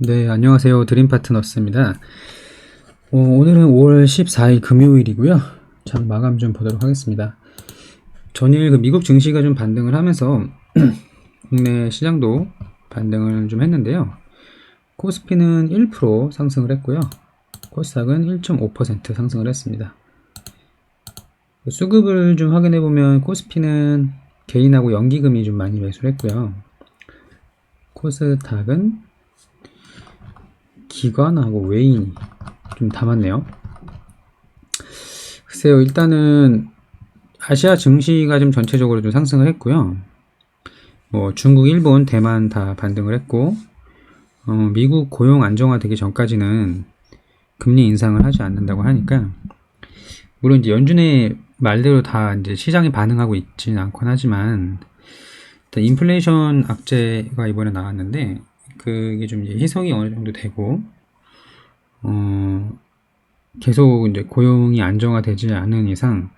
네, 안녕하세요. 드림파트너스입니다. 오늘은 5월 14일 금요일이고요. 장 마감 좀 보도록 하겠습니다. 전일 미국 증시가 좀 반등을 하면서 국내 시장도 반등을 좀 했는데요. 코스피는 1% 상승을 했고요. 코스닥은 1.5% 상승을 했습니다. 수급을 좀 확인해 보면 코스피는 개인하고 연기금이 좀 많이 매수를 했고요. 코스닥은 기관하고 외인이 좀 담았네요. 글쎄요, 일단은 아시아 증시가 좀 전체적으로 좀 상승을 했고요. 중국, 일본, 대만 다 반등을 했고, 미국 고용 안정화되기 전까지는 금리 인상을 하지 않는다고 하니까, 물론 이제 연준의 말대로 다 이제 시장이 반응하고 있지는 않곤 하지만, 일단 인플레이션 악재가 이번에 나왔는데, 그게 좀 이제 희석이 어느 정도 되고, 계속 이제 고용이 안정화되지 않은 이상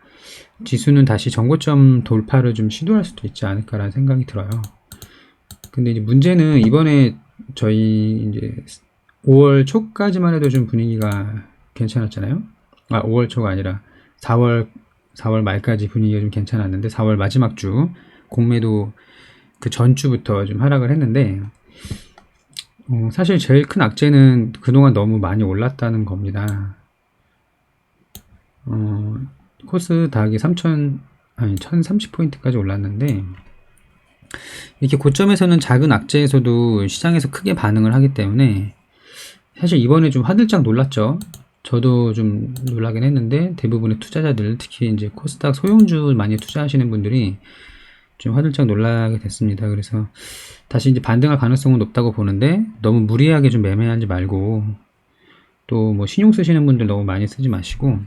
지수는 다시 정고점 돌파를 좀 시도할 수도 있지 않을까라는 생각이 들어요. 근데 이제 문제는 이번에 저희 이제 5월 초까지만 해도 좀 분위기가 괜찮았잖아요. 5월 초가 아니라 4월 말까지 분위기가 좀 괜찮았는데 4월 마지막 주 공매도 그 전주부터 좀 하락을 했는데 사실 제일 큰 악재는 그동안 너무 많이 올랐다는 겁니다. 코스닥이 1030포인트까지 올랐는데 이렇게 고점에서는 작은 악재에서도 시장에서 크게 반응을 하기 때문에 사실 이번에 좀 화들짝 놀랐죠. 저도 좀 놀라긴 했는데 대부분의 투자자들, 특히 이제 코스닥 소형주 많이 투자하시는 분들이 좀 화들짝 놀라게 됐습니다. 그래서 다시 이제 반등할 가능성은 높다고 보는데 너무 무리하게 좀 매매하지 말고 또 뭐 신용 쓰시는 분들 너무 많이 쓰지 마시고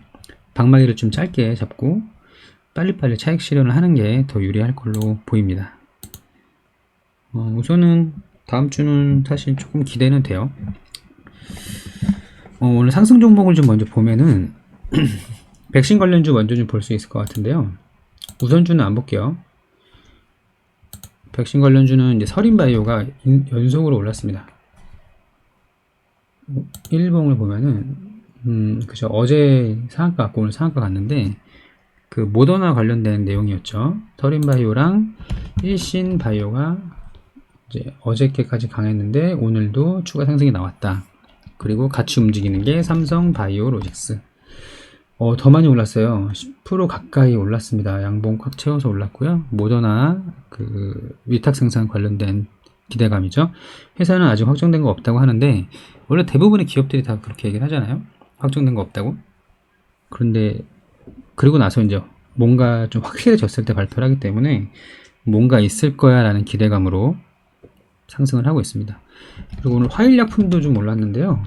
방망이를 좀 짧게 잡고 빨리빨리 차익 실현을 하는 게 더 유리할 걸로 보입니다. 우선은 다음 주는 사실 조금 기대는 돼요. 오늘 상승 종목을 좀 먼저 보면은 백신 관련주 먼저 좀 볼 수 있을 것 같은데요. 우선주는 안 볼게요. 백신 관련주는 이제 서린바이오가 연속으로 올랐습니다. 일봉을 보면은 그죠. 어제 상한가 갔고 오늘 상한가 갔는데 그 모더나 관련된 내용이었죠. 서린바이오랑 일신바이오가 이제 어저께까지 강했는데 오늘도 추가 상승이 나왔다. 그리고 같이 움직이는 게 삼성바이오로직스. 더 많이 올랐어요. 10% 가까이 올랐습니다. 양봉 꽉 채워서 올랐고요. 모더나 그 위탁 생산 관련된 기대감이죠. 회사는 아직 확정된 거 없다고 하는데 원래 대부분의 기업들이 다 그렇게 얘기를 하잖아요. 확정된 거 없다고. 그런데 그리고 나서 이제 뭔가 좀 확실해졌을 때 발표를 하기 때문에 뭔가 있을 거야 라는 기대감으로 상승을 하고 있습니다. 그리고 오늘 화일약품도 좀 올랐는데요.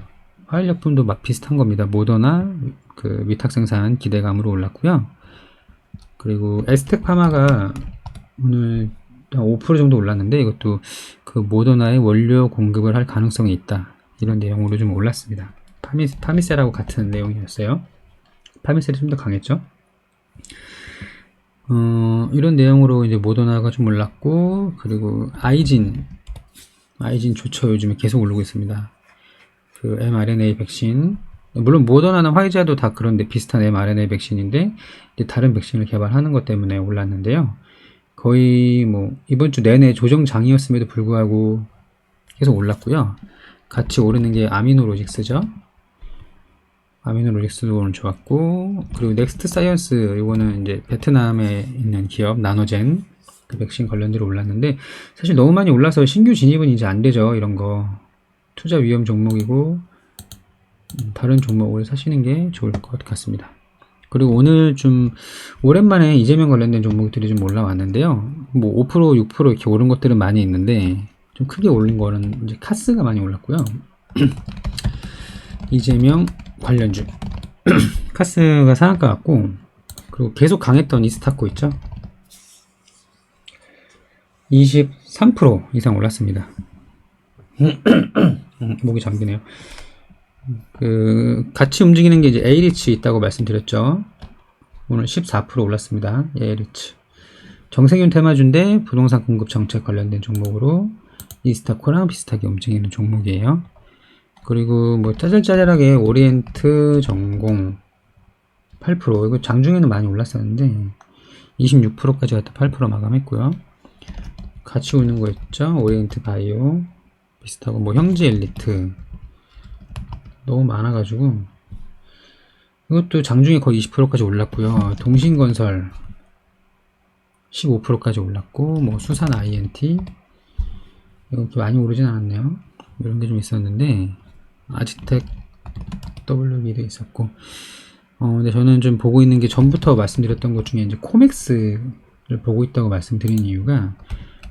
화일약품도 막 비슷한 겁니다. 모더나 그 위탁 생산 기대감으로 올랐고요. 그리고 에스텍파마가 오늘 한 5% 정도 올랐는데 이것도 그 모더나의 원료 공급을 할 가능성이 있다. 이런 내용으로 좀 올랐습니다. 파미셀하고 같은 내용이었어요. 파미셀이 좀 더 강했죠. 이런 내용으로 이제 모더나가 좀 올랐고, 그리고 아이진 좋죠. 요즘에 계속 오르고 있습니다. 그 mRNA 백신. 물론 모더나나 화이자도 다 그런데 비슷한 mRNA 백신인데, 이제 다른 백신을 개발하는 것 때문에 올랐는데요. 거의 뭐, 이번 주 내내 조정장이었음에도 불구하고 계속 올랐고요. 같이 오르는 게 아미노로직스죠. 아미노로직스도 오늘 좋았고, 그리고 넥스트 사이언스, 이거는 이제 베트남에 있는 기업, 나노젠, 그 백신 관련대로 올랐는데, 사실 너무 많이 올라서 신규 진입은 이제 안 되죠, 이런 거. 투자 위험 종목이고, 다른 종목을 사시는 게 좋을 것 같습니다. 그리고 오늘 좀, 오랜만에 이재명 관련된 종목들이 좀 올라왔는데요. 뭐 5%, 6% 이렇게 오른 것들은 많이 있는데, 좀 크게 오른 거는 이제 카스가 많이 올랐고요. 이재명 관련주 카스가 상한가 같고, 그리고 계속 강했던 이스타코 있죠. 23% 이상 올랐습니다. 목이 잠기네요. 그 같이 움직이는 게 이제 에이리치 있다고 말씀드렸죠. 오늘 14% 올랐습니다. 에이리치. 정세균 테마주인데 부동산 공급 정책 관련된 종목으로 이스타코랑 비슷하게 움직이는 종목이에요. 그리고 뭐 짜잘짜잘하게 오리엔트 전공 8%, 이거 장중에는 많이 올랐었는데 26%까지 갔다 8% 마감했고요. 같이 오는 거 있죠? 오리엔트 바이오 비슷하고 뭐 형지 엘리트 너무 많아가지고 이것도 장중에 거의 20%까지 올랐고요. 동신건설 15%까지 올랐고 뭐 수산 INT 이렇게 많이 오르진 않았네요. 이런 게 좀 있었는데 아지텍 WB도 있었고 근데 저는 좀 보고 있는 게 전부터 말씀드렸던 것 중에 이제 코맥스를 보고 있다고 말씀드린 이유가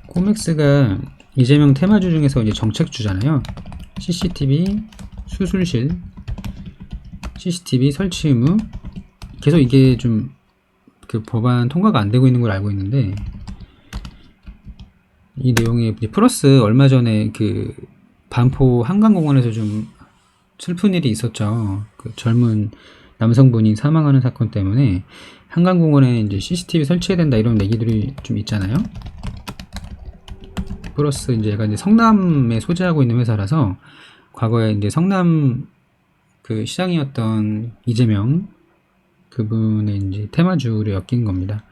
코맥스가 이재명 테마주 중에서 이제 정책주잖아요. CCTV 수술실 CCTV 설치 의무 계속 이게 좀 그 법안 통과가 안 되고 있는 걸 알고 있는데 이 내용에 플러스 얼마 전에 그 반포 한강공원에서 좀 슬픈 일이 있었죠. 그 젊은 남성분이 사망하는 사건 때문에 한강공원에 이제 CCTV 설치해야 된다 이런 얘기들이 좀 있잖아요. 플러스 이제 얘가 이제 성남에 소재하고 있는 회사라서 과거에 이제 성남 그 시장이었던 이재명 그분의 이제 테마주를 엮인 겁니다.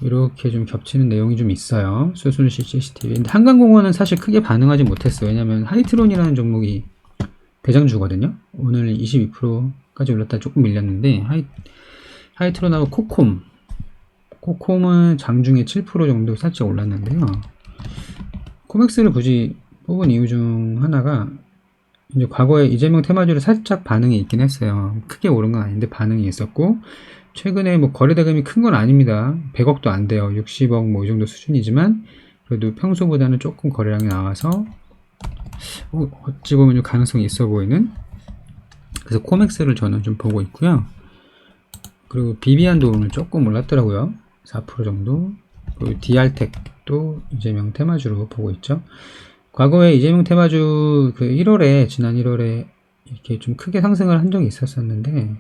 이렇게 좀 겹치는 내용이 좀 있어요. 수술실 CCTV. 근데 한강공원은 사실 크게 반응하지 못했어요. 왜냐면 하이트론이라는 종목이 대장주거든요. 오늘 22%까지 올랐다 조금 밀렸는데 하이트론하고 코콤은 장중에 7% 정도 살짝 올랐는데요. 코맥스를 굳이 뽑은 이유 중 하나가 이제 과거에 이재명 테마주를 살짝 반응이 있긴 했어요. 크게 오른 건 아닌데 반응이 있었고 최근에 뭐 거래 대금이 큰 건 아닙니다. 100억도 안 돼요. 60억 뭐 이 정도 수준이지만 그래도 평소보다는 조금 거래량이 나와서 어찌 보면 좀 가능성이 있어 보이는 그래서 코맥스를 저는 좀 보고 있고요. 그리고 비비안도 오늘 조금 올랐더라고요. 4% 정도. 그리고 DR텍도 이재명 테마주로 보고 있죠. 과거에 이재명 테마주 그 1월에 지난 1월에 이렇게 좀 크게 상승을 한 적이 있었었는데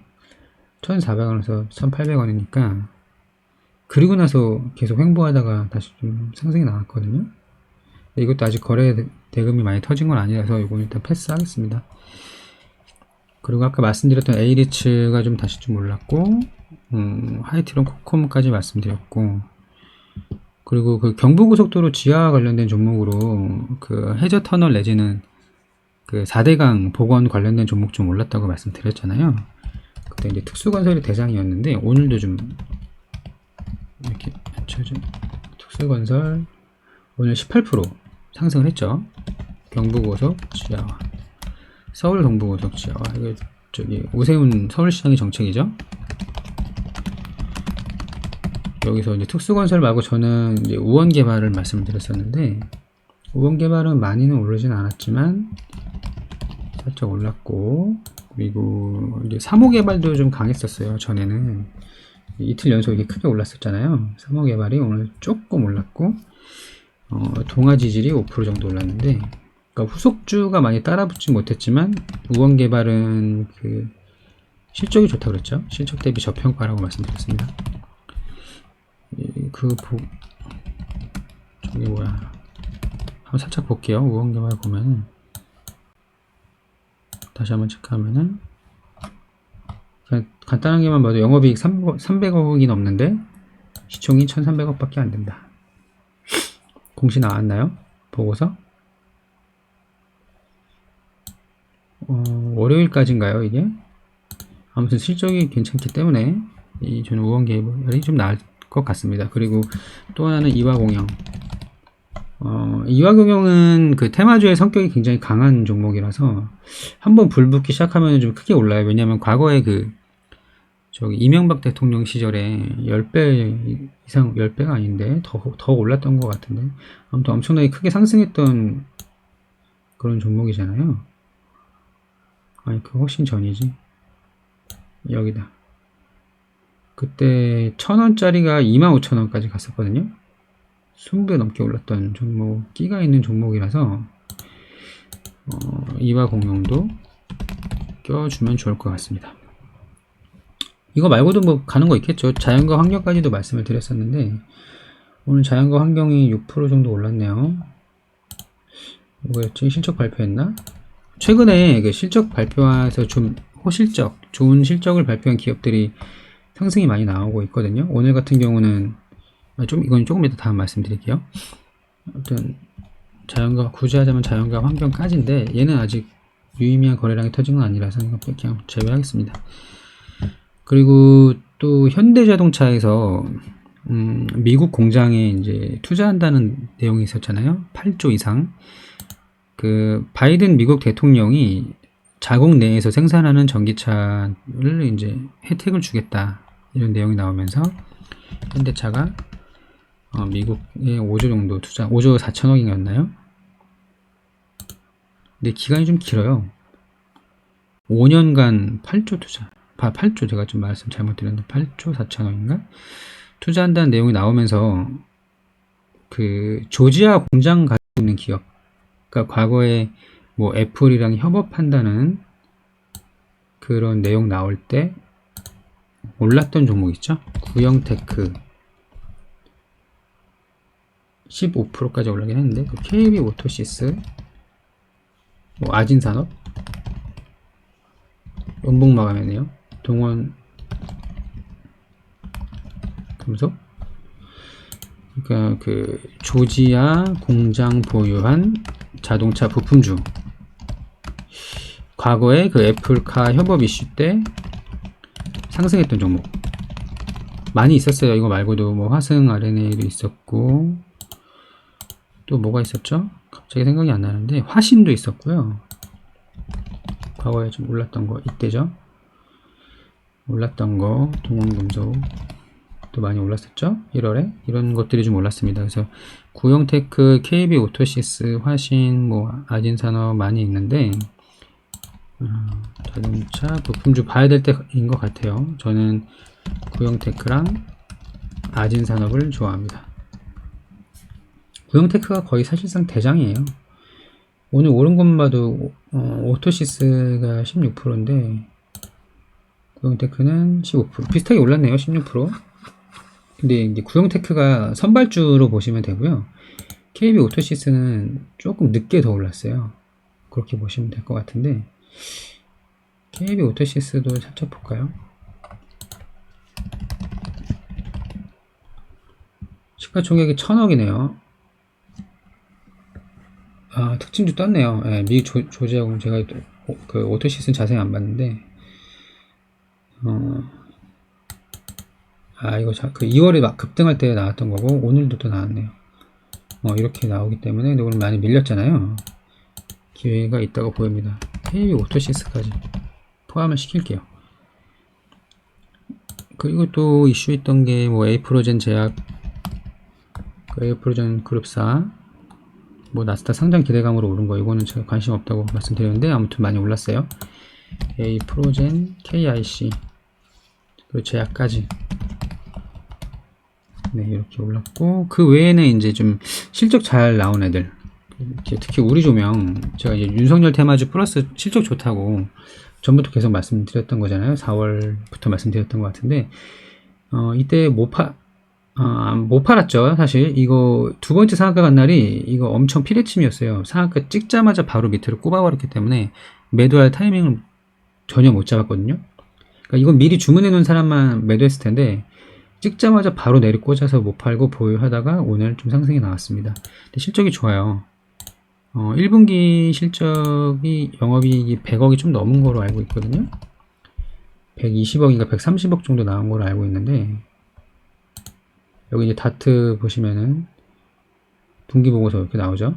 1,400원에서 1,800원이니까 그리고 나서 계속 횡보하다가 다시 좀 상승이 나왔거든요. 이것도 아직 거래 대금이 많이 터진 건 아니라서 이건 일단 패스하겠습니다. 그리고 아까 말씀드렸던 A리츠가 좀 다시 좀 올랐고 하이트론 코콤까지 말씀드렸고 그리고 그 경부고속도로 지하 관련된 종목으로 그 해저터널 내지는 그 4대강 복원 관련된 종목 좀 올랐다고 말씀드렸잖아요. 그때 이제 특수건설이 대장이었는데 오늘도 좀 이렇게 특수건설 오늘 18% 상승을 했죠. 경부고속 지하화, 서울 동부고속 지하화. 이거 저기 오세훈 서울시장의 정책이죠. 여기서 이제 특수건설 말고 저는 이제 우원개발을 말씀드렸었는데 우원개발은 많이는 오르진 않았지만 살짝 올랐고 그리고 이제 3호개발도 좀 강했었어요. 전에는 이틀 연속 이렇게 크게 올랐었잖아요. 3호개발이 오늘 조금 올랐고 동아지질이 5% 정도 올랐는데 그러니까 후속주가 많이 따라붙지 못했지만 우원개발은 그 실적이 좋다 그랬죠. 실적 대비 저평가라고 말씀드렸습니다. 저기 뭐야 한번 살짝 볼게요. 우원개발 보면은 다시 한번 체크하면은 그냥 간단하게만 봐도 영업이익 300억이 넘는데 시총이 1300억 밖에 안 된다. 공시 나왔나요? 보고서? 월요일까지인가요 이게? 아무튼 실적이 괜찮기 때문에 저는 우원개발이 좀 나을 것 같습니다. 그리고 또 하나는 이화공영. 이화공영은 그 테마주의 성격이 굉장히 강한 종목이라서 한번 불 붙기 시작하면 좀 크게 올라요. 왜냐하면 과거에 저기 이명박 대통령 시절에 10배 이상, 10배가 아닌데 더 올랐던 것 같은데 아무튼 엄청나게 크게 상승했던 그런 종목이잖아요. 아니 그 훨씬 전이지. 여기다. 그때 1,000원짜리가 25,000원까지 갔었거든요. 20배 넘게 올랐던 종목, 끼가 있는 종목이라서 이화공영도 껴주면 좋을 것 같습니다. 이거 말고도 뭐 가는 거 있겠죠. 자연과 환경까지도 말씀을 드렸었는데 오늘 자연과 환경이 6% 정도 올랐네요. 뭐였지? 실적 발표했나? 최근에 그 실적 발표에서 좀 호실적, 좋은 실적을 발표한 기업들이 상승이 많이 나오고 있거든요. 오늘 같은 경우는 이건 조금 이따 다음 말씀드릴게요. 아무튼 자연과 굳이 하자면 자연과 환경까지인데 얘는 아직 유의미한 거래량이 터진 건 아니라서 그냥 제외하겠습니다. 그리고 또 현대자동차에서 미국 공장에 이제 투자한다는 내용이 있었잖아요. 8조 이상. 그 바이든 미국 대통령이 자국 내에서 생산하는 전기차를 이제 혜택을 주겠다 이런 내용이 나오면서 현대차가 미국에 5조 정도 투자, 5조 4천억이었나요? 근데 기간이 좀 길어요. 5년간 8조 투자. 8조 제가 좀 말씀 잘못 드렸는데 8조 4천억인가? 투자한다는 내용이 나오면서 그 조지아 공장 가지고 있는 기업, 그러니까 과거에 뭐 애플이랑 협업한다는 그런 내용 나올 때 올랐던 종목 있죠? 구형테크 15%까지 올라긴 했는데 그 KB 오토시스, 뭐 아진산업, 원봉 마감이네요. 동원 금속, 그러니까 그 조지아 공장 보유한 자동차 부품주. 과거에 그 애플카 협업 이슈 때 상승했던 종목 많이 있었어요. 이거 말고도 뭐 화승 RNA도 있었고 또 뭐가 있었죠? 갑자기 생각이 안 나는데 화신도 있었고요. 과거에 좀 올랐던 거 이때죠. 올랐던 거 동원금속 또 많이 올랐었죠. 1월에 이런 것들이 좀 올랐습니다. 그래서 구형테크, KB 오토시스, 화신, 뭐 아진산업 많이 있는데 자동차 부품주 봐야 될 때인 것 같아요. 저는 구형테크랑 아진산업을 좋아합니다. 구형테크가 거의 사실상 대장이에요. 오늘 오른 것만 봐도 오토시스가 16%인데 구형테크는 15%, 비슷하게 올랐네요. 16%. 근데 이제 구형테크가 선발주로 보시면 되고요. KB 오토시스는 조금 늦게 더 올랐어요. 그렇게 보시면 될 것 같은데 KB 오토시스도 살짝 볼까요? 시가총액이 1000억이네요. 아, 특징주 떴네요. 네, 미 조지아공 제가 그 오토시스는 자세히 안 봤는데 이거 그 2월에 막 급등할 때 나왔던 거고 오늘도 또 나왔네요. 이렇게 나오기 때문에 근데 오늘 많이 밀렸잖아요. 기회가 있다고 보입니다. KB 오토시스까지 포함을 시킬게요. 그리고 또 이슈 있던 게 뭐 에이프로젠 제약, 에이프로젠 그룹사, 뭐 나스닥 상장 기대감으로 오른 거 이거는 제가 관심 없다고 말씀드렸는데 아무튼 많이 올랐어요. 에이프로젠, KIC 그리고 제약까지 네 이렇게 올랐고 그 외에는 이제 좀 실적 잘 나온 애들 특히 우리조명 제가 이제 윤석열 테마주 플러스 실적 좋다고 전부터 계속 말씀드렸던 거잖아요. 4월부터 말씀드렸던 것 같은데 이때 못 팔았죠. 사실 이거 두 번째 상한가 간 날이 이거 엄청 피레침이었어요. 상한가 찍자마자 바로 밑으로 꼽아버렸기 때문에 매도할 타이밍을 전혀 못 잡았거든요. 그러니까 이건 미리 주문해 놓은 사람만 매도했을 텐데 찍자마자 바로 내리 꽂아서 못 팔고 보유하다가 오늘 좀 상승이 나왔습니다. 근데 실적이 좋아요. 1분기 실적이 영업이익이 100억이 좀 넘은 거로 알고 있거든요. 120억인가 130억 정도 나온 거로 알고 있는데 여기 이제 다트 보시면은 분기 보고서 이렇게 나오죠.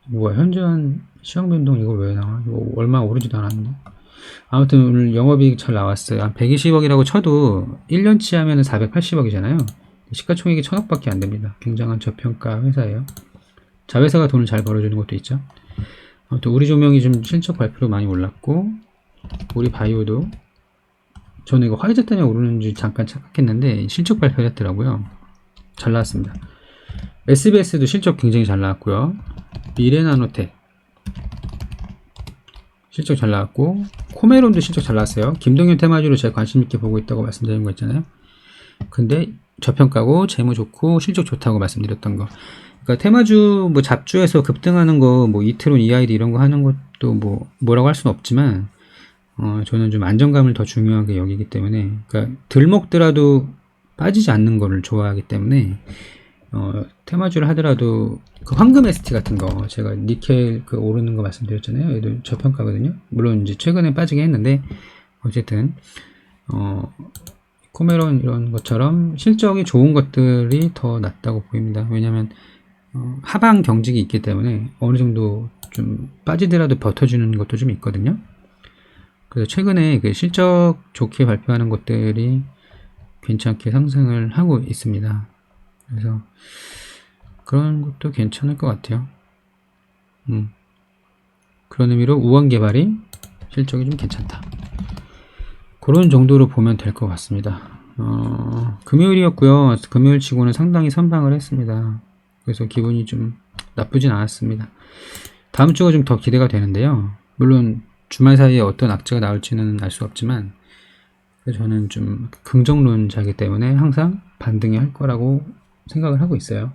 뭐야 현저한 시황 변동 이거 왜 나와? 이거 얼마 오르지도 않았는데. 아무튼 오늘 영업이익 잘 나왔어요. 한 120억이라고 쳐도 1년치 하면은 480억이잖아요. 시가총액이 1000억밖에 안 됩니다. 굉장한 저평가 회사예요. 자회사가 돈을 잘 벌어주는 것도 있죠. 아무튼 우리 조명이 좀 실적 발표로 많이 올랐고 우리 바이오도 저는 이거 화이자 때문에 오르는지 잠깐 착각했는데 실적 발표를 했더라고요. 잘 나왔습니다. SBS도 실적 굉장히 잘 나왔고요. 미래나노텍 실적 잘 나왔고 코메론도 실적 잘 나왔어요. 김동현 테마주로 제가 관심 있게 보고 있다고 말씀드린 거 있잖아요. 근데 저평가고 재무 좋고 실적 좋다고 말씀드렸던 거. 그러니까 테마주 뭐 잡주에서 급등하는 거 뭐 이트론 EID 이런 거 하는 거 또 뭐라고 할 수는 없지만 저는 좀 안정감을 더 중요하게 여기기 때문에, 그러니까 덜 먹더라도 빠지지 않는 거를 좋아하기 때문에 테마주를 하더라도 그 황금 ST 같은 거, 제가 니켈 그 오르는 거 말씀드렸잖아요. 얘도 저평가거든요. 물론 이제 최근에 빠지긴 했는데 어쨌든 코메론 이런 것처럼 실적이 좋은 것들이 더 낫다고 보입니다. 왜냐하면 하방 경직이 있기 때문에 어느 정도 좀 빠지더라도 버텨주는 것도 좀 있거든요. 그래서 최근에 그 실적 좋게 발표하는 것들이 괜찮게 상승을 하고 있습니다. 그래서 그런 것도 괜찮을 것 같아요. 그런 의미로 우원개발이 실적이 좀 괜찮다. 그런 정도로 보면 될 것 같습니다. 금요일이었고요. 금요일 치고는 상당히 선방을 했습니다. 그래서 기분이 좀 나쁘진 않았습니다. 다음 주가 좀 더 기대가 되는데요. 물론 주말 사이에 어떤 악재가 나올지는 알 수 없지만 저는 좀 긍정론자이기 때문에 항상 반등이 할 거라고 생각을 하고 있어요.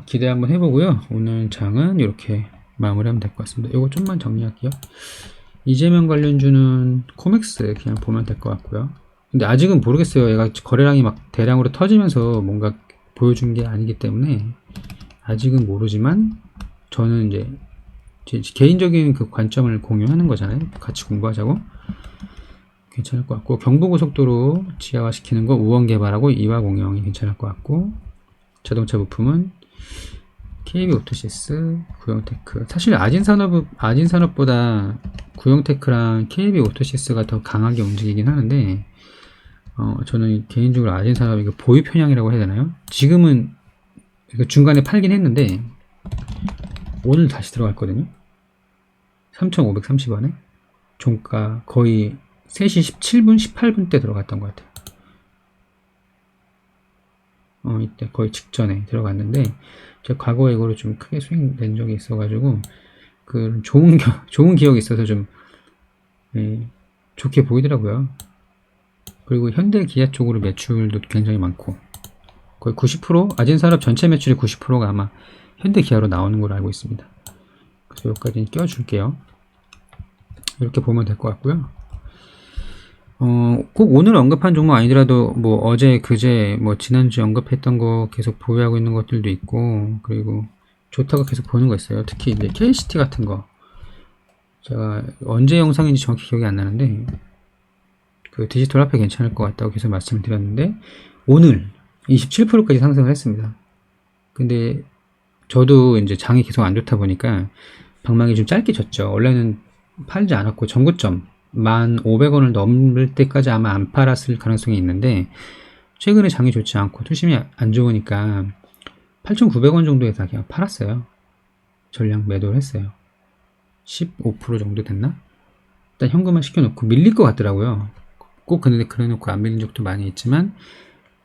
기대 한번 해보고요. 오늘 장은 이렇게 마무리하면 될 것 같습니다. 이거 좀만 정리할게요. 이재명 관련주는 코맥스 그냥 보면 될 것 같고요. 근데 아직은 모르겠어요. 얘가 거래량이 막 대량으로 터지면서 뭔가 보여준 게 아니기 때문에 아직은 모르지만 저는 이제 제 개인적인 그 관점을 공유하는 거잖아요. 같이 공부하자고. 괜찮을 것 같고, 경부고속도로 지하화시키는 거 우원개발하고 이화공영이 괜찮을 것 같고, 자동차 부품은 KB오토시스, 구형테크. 사실 아진산업보다 구형테크랑 KB오토시스가 더 강하게 움직이긴 하는데 저는 개인적으로 아진산업 이거 보유 편향이라고 해야 되나요? 지금은 중간에 팔긴 했는데 오늘 다시 들어갔거든요. 3,530원에 종가 거의 3시 17분, 18분 때 들어갔던 것 같아요. 이때 거의 직전에 들어갔는데 제가 과거에 이거를 좀 크게 수익낸 적이 있어가지고 그 좋은 기억이 있어서 좀 좋게 보이더라고요. 그리고 현대 기아 쪽으로 매출도 굉장히 많고 거의 90% 아진산업 전체 매출의 90%가 아마 현대 기아로 나오는 걸로 알고 있습니다. 그래서 여기까지 껴줄게요. 이렇게 보면 될 것 같고요. 꼭 오늘 언급한 종목 아니더라도 뭐 어제 그제 뭐 지난주에 언급했던 거 계속 보유하고 있는 것들도 있고, 그리고 좋다고 계속 보는 거 있어요. 특히 이제 KCT 같은 거 제가 언제 영상인지 정확히 기억이 안 나는데 그 디지털 화폐 괜찮을 것 같다고 계속 말씀을 드렸는데 오늘 27%까지 상승을 했습니다. 근데 저도 이제 장이 계속 안 좋다 보니까 방망이 좀 짧게 졌죠. 원래는 팔지 않았고 전고점 1,500원을 넘을 때까지 아마 안 팔았을 가능성이 있는데 최근에 장이 좋지 않고 투심이 안 좋으니까 8,900원 정도에서 그냥 팔았어요. 전량 매도를 했어요. 15% 정도 됐나? 일단 현금화 시켜놓고 밀릴 것 같더라고요. 꼭 근데 그래놓고 안 밀린 적도 많이 있지만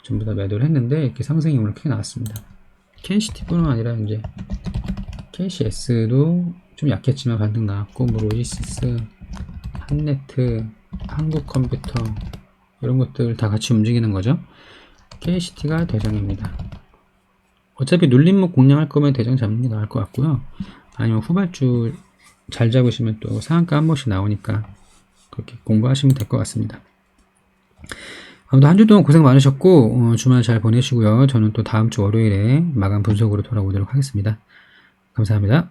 전부 다 매도를 했는데 이렇게 상승이 오늘 크게 나왔습니다. KCT뿐만 아니라 이제 KCS도 좀 약했지만 반등 나왔고, 뭐 로지시스, 한네트, 한국컴퓨터 이런 것들 다 같이 움직이는 거죠. KCT가 대장입니다. 어차피 눌림목 공략할 거면 대장 잡는 게 나을 것 같고요. 아니면 후발주 잘 잡으시면 또 상한가 한 번씩 나오니까 그렇게 공부하시면 될 것 같습니다. 아무튼 한 주 동안 고생 많으셨고 주말 잘 보내시고요. 저는 또 다음 주 월요일에 마감 분석으로 돌아오도록 하겠습니다. 감사합니다.